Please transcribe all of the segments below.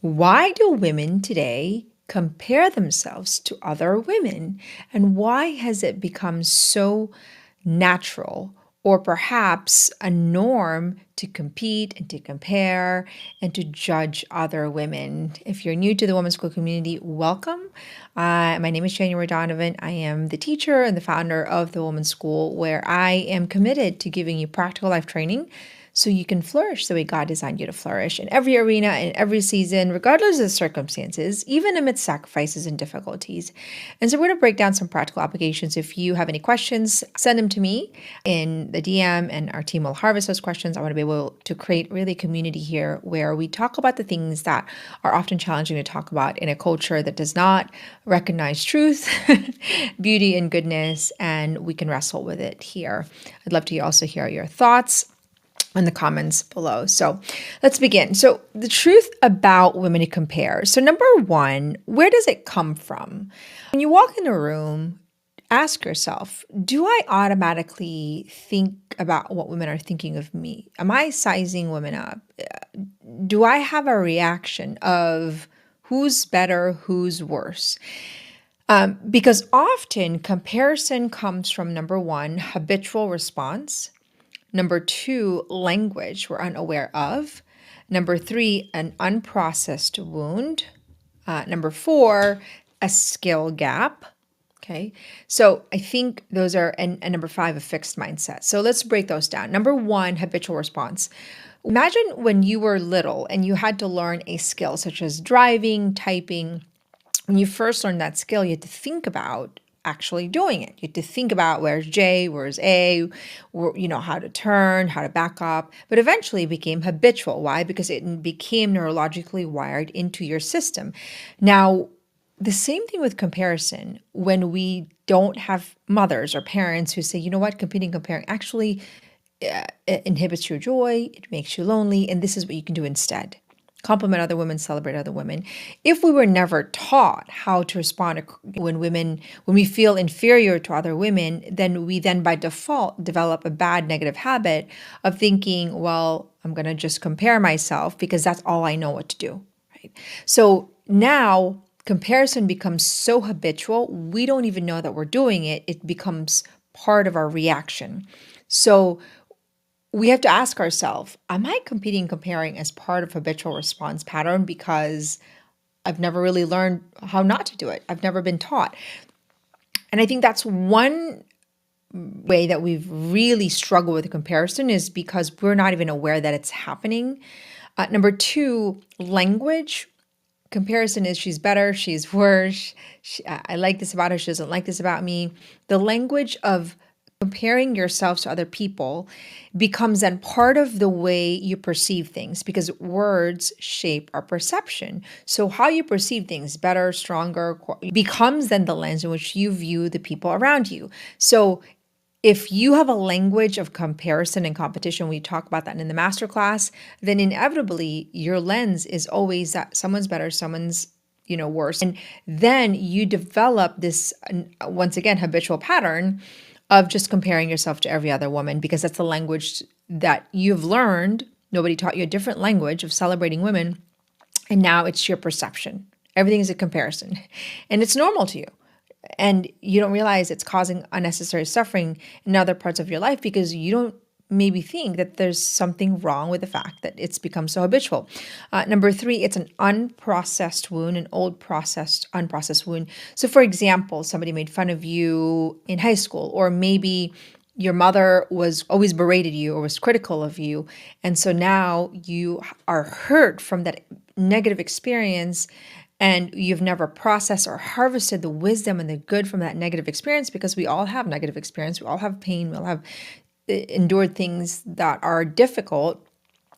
Why do women today compare themselves to other women? And why has it become so natural or perhaps a norm to compete and to compare and to judge other women? If you're new to the Women's School community, welcome. My name is Donovan. I am the teacher and the founder of the Women's School, where I am committed to giving you practical life training so you can flourish the way God designed you to flourish in every arena, in every season, regardless of the circumstances, even amidst sacrifices and difficulties. And so we're going to break down some practical applications. If you have any questions, send them to me in the DM, and our team will harvest those questions. I want to be able to create really a community here where we talk about the things that are often challenging to talk about in a culture that does not recognize truth, beauty, and goodness, and we can wrestle with it here. I'd love to also hear your thoughts in the comments below. So let's begin. So the truth about women to compare. So number one, where does it come from? When you walk in a room, ask yourself, do I automatically think about what women are thinking of me? Am I sizing women up? Do I have a reaction of who's better, who's worse? Because often comparison comes from number one, habitual response. Number two, language we're unaware of. Number three, an unprocessed wound. Number four, a skill gap. Okay, so I think those are, and number five, a fixed mindset. So let's break those down. Number one, habitual response. Imagine when you were little and you had to learn a skill such as driving, typing. When you first learned that skill, you had to think about actually doing it. You had to think about where's J, where's A, how to turn, how to back up. But eventually it became habitual. Why? Because it became neurologically wired into your system. Now, the same thing with comparison. When we don't have mothers or parents who say, you know what, competing, comparing actually it inhibits your joy, it makes you lonely, and this is what you can do instead. Compliment other women, celebrate other women. If we were never taught how to respond when we feel inferior to other women, then we by default develop a bad negative habit of thinking, well, I'm going to just compare myself because that's all I know what to do, right? So now comparison becomes so habitual, we don't even know that we're doing it. It becomes part of our reaction. So we have to ask ourselves, am I competing, comparing as part of habitual response pattern because I've never really learned how not to do it? I've never been taught. And I think that's one way that we've really struggled with the comparison is because we're not even aware that it's happening. Number two, language. Comparison is she's better, she's worse. I like this about her, she doesn't like this about me. The language of comparing yourselves to other people becomes then part of the way you perceive things because words shape our perception. So how you perceive things, better, stronger, becomes then the lens in which you view the people around you. So if you have a language of comparison and competition, we talk about that in the masterclass, then inevitably your lens is always that someone's better, someone's worse. And then you develop this, once again, habitual pattern of just comparing yourself to every other woman because that's the language that you've learned. Nobody taught you a different language of celebrating women. And now it's your perception. Everything is a comparison. And it's normal to you. And you don't realize it's causing unnecessary suffering in other parts of your life because you don't maybe think that there's something wrong with the fact that it's become so habitual. Number three, it's an unprocessed wound, an unprocessed wound. So for example, somebody made fun of you in high school, or maybe your mother was always berated you or was critical of you. And so now you are hurt from that negative experience and you've never processed or harvested the wisdom and the good from that negative experience because we all have negative experience. We all have pain. We all have endured things that are difficult,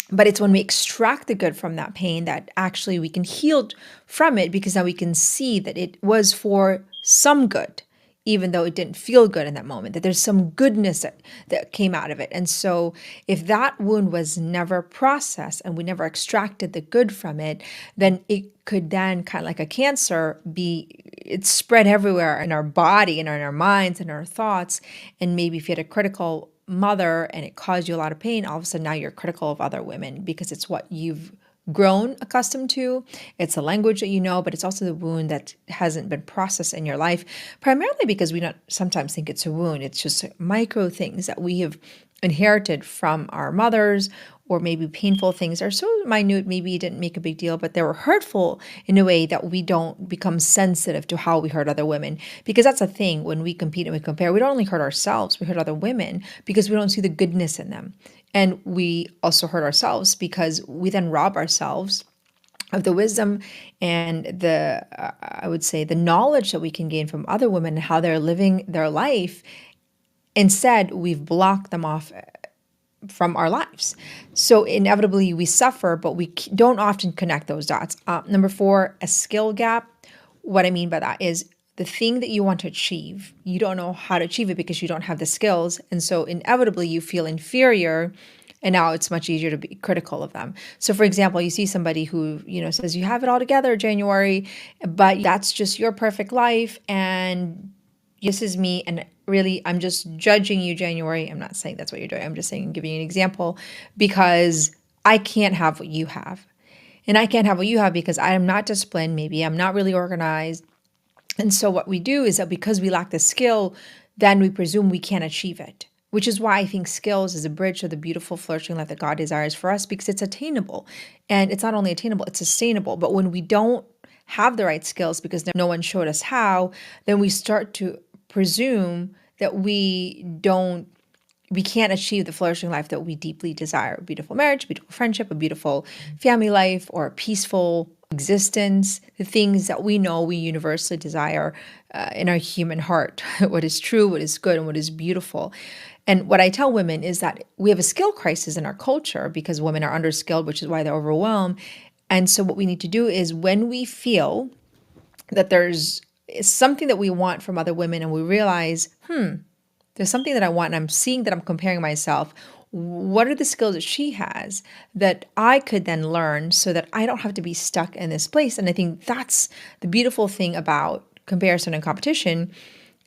but it's when we extract the good from that pain that actually we can heal from it because now we can see that it was for some good, even though it didn't feel good in that moment, that there's some goodness that came out of it. And so if that wound was never processed and we never extracted the good from it, then it could then kind of like a cancer it's spread everywhere in our body and in our minds and our thoughts. And maybe if you had a critical mother and it caused you a lot of pain, all of a sudden now you're critical of other women because it's what you've grown accustomed to. It's a language that you know, but it's also the wound that hasn't been processed in your life, primarily because we don't sometimes think it's a wound. It's just micro things that we have inherited from our mothers, or maybe painful things are so minute, maybe it didn't make a big deal, but they were hurtful in a way that we don't become sensitive to how we hurt other women. Because that's a thing, when we compete and we compare, we don't only hurt ourselves, we hurt other women because we don't see the goodness in them. And we also hurt ourselves because we then rob ourselves of the wisdom and I would say, the knowledge that we can gain from other women and how they're living their life. Instead, we've blocked them off from our lives. So inevitably we suffer, but we don't often connect those dots. Number 4, a skill gap. What I mean by that is the thing that you want to achieve, you don't know how to achieve it because you don't have the skills. And so inevitably you feel inferior. And now it's much easier to be critical of them. So for example, you see somebody who, says you have it all together, January, but that's just your perfect life. And this is me. And really, I'm just judging you, January. I'm not saying that's what you're doing. I'm just saying, giving you an example, because I can't have what you have. And I can't have what you have because I am not disciplined. Maybe I'm not really organized. And so what we do is that because we lack the skill, then we presume we can't achieve it, which is why I think skills is a bridge to the beautiful flourishing life that God desires for us, because it's attainable. And it's not only attainable, it's sustainable. But when we don't have the right skills because no one showed us how, then we start to presume that we can't achieve the flourishing life that we deeply desire. A beautiful marriage, a beautiful friendship, a beautiful family life, or a peaceful existence, the things that we know we universally desire in our human heart, what is true, what is good, and what is beautiful. And what I tell women is that we have a skill crisis in our culture because women are underskilled, which is why they're overwhelmed. And so what we need to do is, when we feel that there's something that we want from other women and we realize, there's something that I want and I'm seeing that I'm comparing myself, what are the skills that she has that I could then learn so that I don't have to be stuck in this place? And I think that's the beautiful thing about comparison and competition,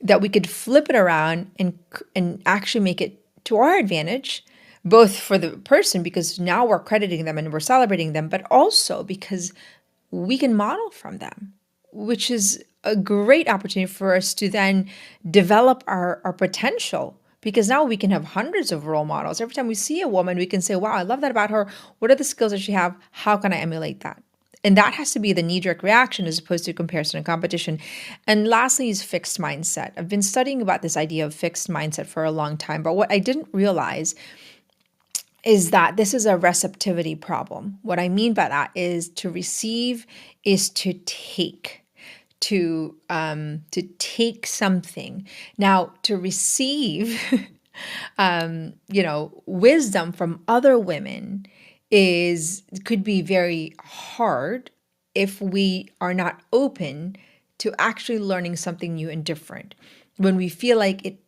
that we could flip it around and actually make it to our advantage, both for the person, because now we're crediting them and we're celebrating them, but also because we can model from them, which is a great opportunity for us to then develop our potential, because now we can have hundreds of role models. Every time we see a woman, we can say, wow, I love that about her. What are the skills that she have? How can I emulate that? And that has to be the knee-jerk reaction as opposed to comparison and competition. And lastly is fixed mindset. I've been studying about this idea of fixed mindset for a long time, but what I didn't realize is that this is a receptivity problem. What I mean by that is, to receive is to take. To take something. Now, to receive, wisdom from other women could be very hard if we are not open to actually learning something new and different. When we feel like it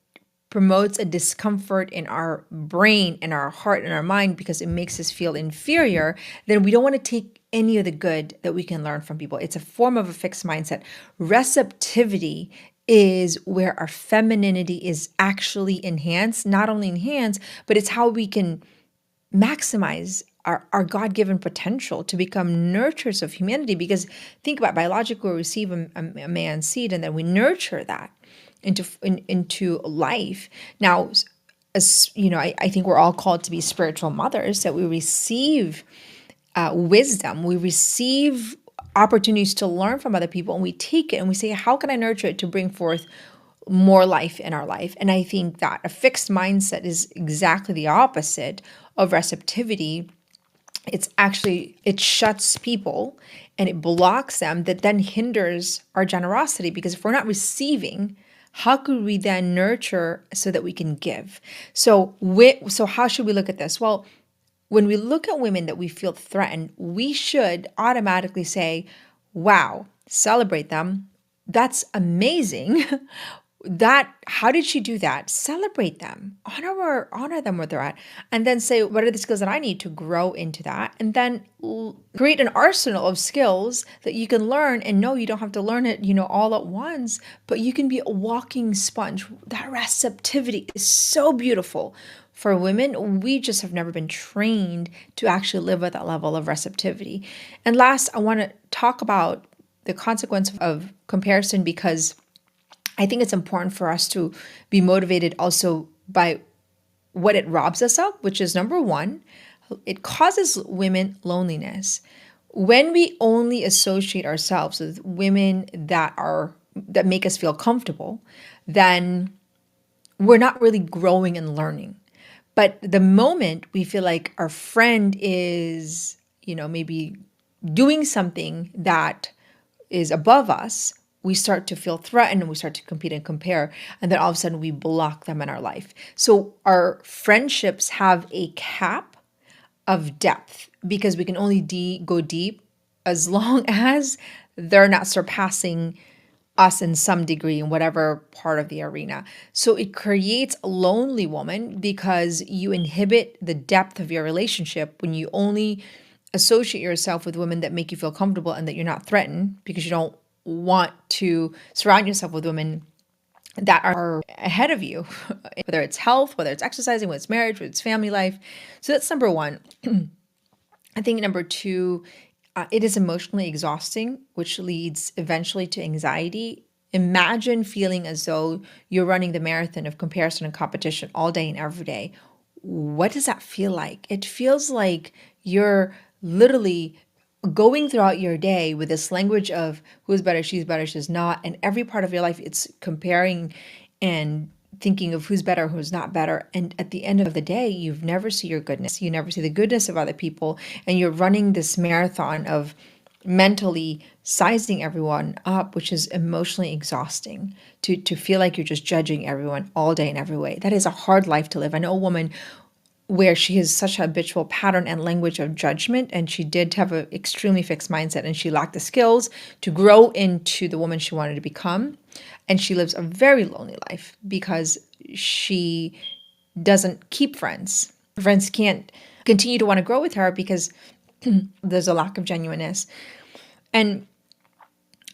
promotes a discomfort in our brain, in our heart, in our mind, because it makes us feel inferior, then we don't want to take any of the good that we can learn from people. It's a form of a fixed mindset. Receptivity is where our femininity is actually enhanced, not only enhanced, but it's how we can maximize our God-given potential to become nurturers of humanity. Because think about, biologically, we receive a man's seed and then we nurture that into life. Now, as you know, I think we're all called to be spiritual mothers, that we receive wisdom, we receive opportunities to learn from other people, and we take it and we say, how can I nurture it to bring forth more life in our life? And I think that a fixed mindset is exactly the opposite of receptivity. It shuts people and it blocks them, that then hinders our generosity, because if we're not receiving, how could we then nurture so that we can give? So how should we look at this? Well, when we look at women that we feel threatened, we should automatically say, wow, celebrate them. That's amazing. How did she do that? Celebrate them, honor them where they're at, and then say, what are the skills that I need to grow into that? And then create an arsenal of skills that you can learn, and no, you don't have to learn it, all at once, but you can be a walking sponge. That receptivity is so beautiful for women, we just have never been trained to actually live at that level of receptivity. And last, I want to talk about the consequence of comparison, because I think it's important for us to be motivated also by what it robs us of, which is number one, it causes women loneliness. When we only associate ourselves with women that make us feel comfortable, then we're not really growing and learning. But the moment we feel like our friend is, maybe doing something that is above us, we start to feel threatened and we start to compete and compare. And then all of a sudden we block them in our life. So our friendships have a cap of depth because we can only go deep as long as they're not surpassing us in some degree in whatever part of the arena. So it creates a lonely woman because you inhibit the depth of your relationship when you only associate yourself with women that make you feel comfortable and that you're not threatened, because you don't want to surround yourself with women that are ahead of you, whether it's health, whether it's exercising, whether it's marriage, whether it's family life. So that's number one. I think number two, it is emotionally exhausting, which leads eventually to anxiety. Imagine feeling as though you're running the marathon of comparison and competition all day and every day. What does that feel like? It feels like you're literally going throughout your day with this language of who's better, she's not. And every part of your life, it's comparing and thinking of who's better, who's not better. And at the end of the day, you never see your goodness. You never see the goodness of other people. And you're running this marathon of mentally sizing everyone up, which is emotionally exhausting to feel like you're just judging everyone all day in every way. That is a hard life to live. I know a woman where she has such a habitual pattern and language of judgment, and she did have an extremely fixed mindset, and she lacked the skills to grow into the woman she wanted to become. And she lives a very lonely life because she doesn't keep friends. Friends can't continue to want to grow with her because there's a lack of genuineness. And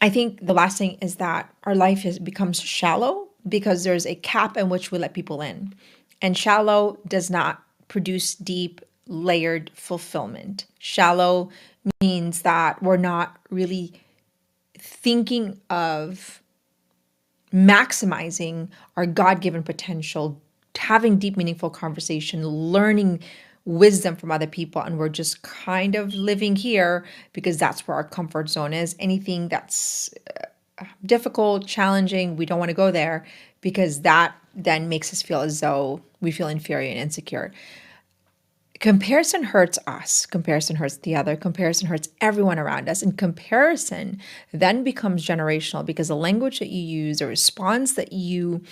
I think the last thing is that our life becomes shallow because there's a cap in which we let people in. And shallow does not produce deep, layered fulfillment. Shallow means that we're not really thinking of maximizing our God-given potential, having deep, meaningful conversation, learning wisdom from other people, and we're just kind of living here because that's where our comfort zone is. Anything that's difficult, challenging, we don't want to go there because that then makes us feel as though we feel inferior and insecure. Comparison hurts us. Comparison hurts the other. Comparison hurts everyone around us. And comparison then becomes generational because the language that you use, the response that you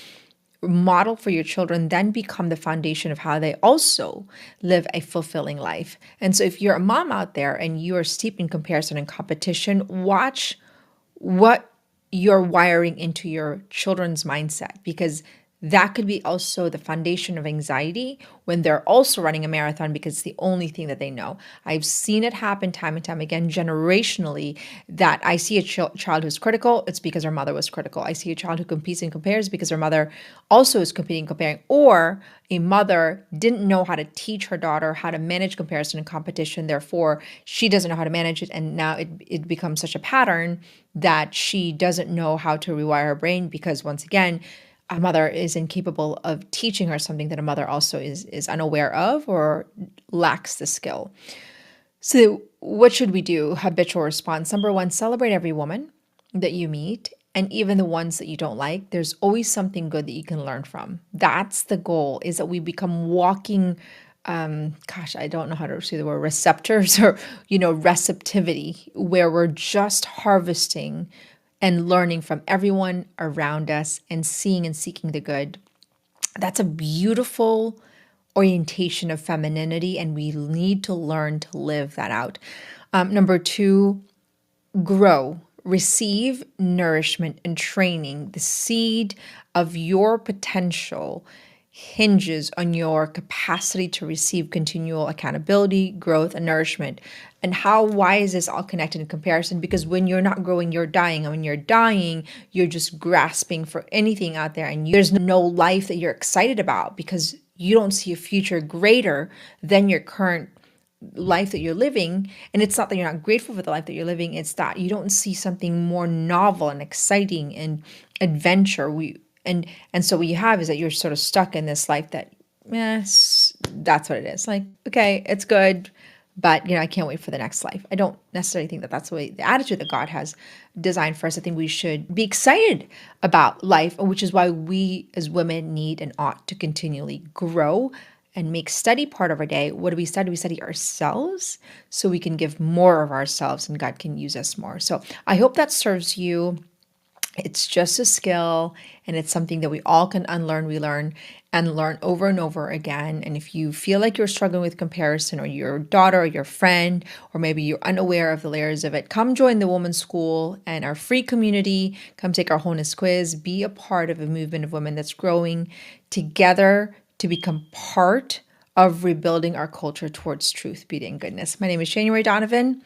model for your children then become the foundation of how they also live a fulfilling life. And so if you're a mom out there and you are steeped in comparison and competition, watch what you're wiring into your children's mindset, because that could be also the foundation of anxiety when they're also running a marathon because it's the only thing that they know. I've seen it happen time and time again generationally that I see a child who's critical, it's because her mother was critical. I see a child who competes and compares because her mother also is competing and comparing, or a mother didn't know how to teach her daughter how to manage comparison and competition. Therefore, she doesn't know how to manage it. And now it becomes such a pattern that she doesn't know how to rewire her brain because, once again, a mother is incapable of teaching her something that a mother also is unaware of or lacks the skill. So what should we do? Habitual response. Number one, celebrate every woman that you meet, and even the ones that you don't like. There's always something good that you can learn from. That's the goal, is that we become walking, I don't know how to say the word, receptors or, receptivity, where we're just harvesting and learning from everyone around us and seeing and seeking the good. That's a beautiful orientation of femininity, and we need to learn to live that out. Number two, grow, receive nourishment and training. The seed of your potential hinges on your capacity to receive continual accountability, growth, and nourishment. And why is this all connected in comparison? Because when you're not growing, you're dying. And when you're dying, you're just grasping for anything out there. And there's no life that you're excited about because you don't see a future greater than your current life that you're living. And it's not that you're not grateful for the life that you're living, it's that you don't see something more novel and exciting and adventure. And so what you have is that you're sort of stuck in this life that, that's what it is. Like, okay, it's good, but I can't wait for the next life. I don't necessarily think that that's the attitude that God has designed for us. I think we should be excited about life, which is why we as women need and ought to continually grow and make study part of our day. What do we study? We study ourselves so we can give more of ourselves and God can use us more. So I hope that serves you. It's just a skill, and it's something that we all can unlearn, relearn, and learn over and over again. And if you feel like you're struggling with comparison, or your daughter or your friend, or maybe you're unaware of the layers of it, come join the Women's School and our free community. Come take our wholeness quiz. Be a part of a movement of women that's growing together to become part of rebuilding our culture towards truth, beauty, and goodness. My name is January Donovan.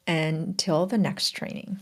Until the next training.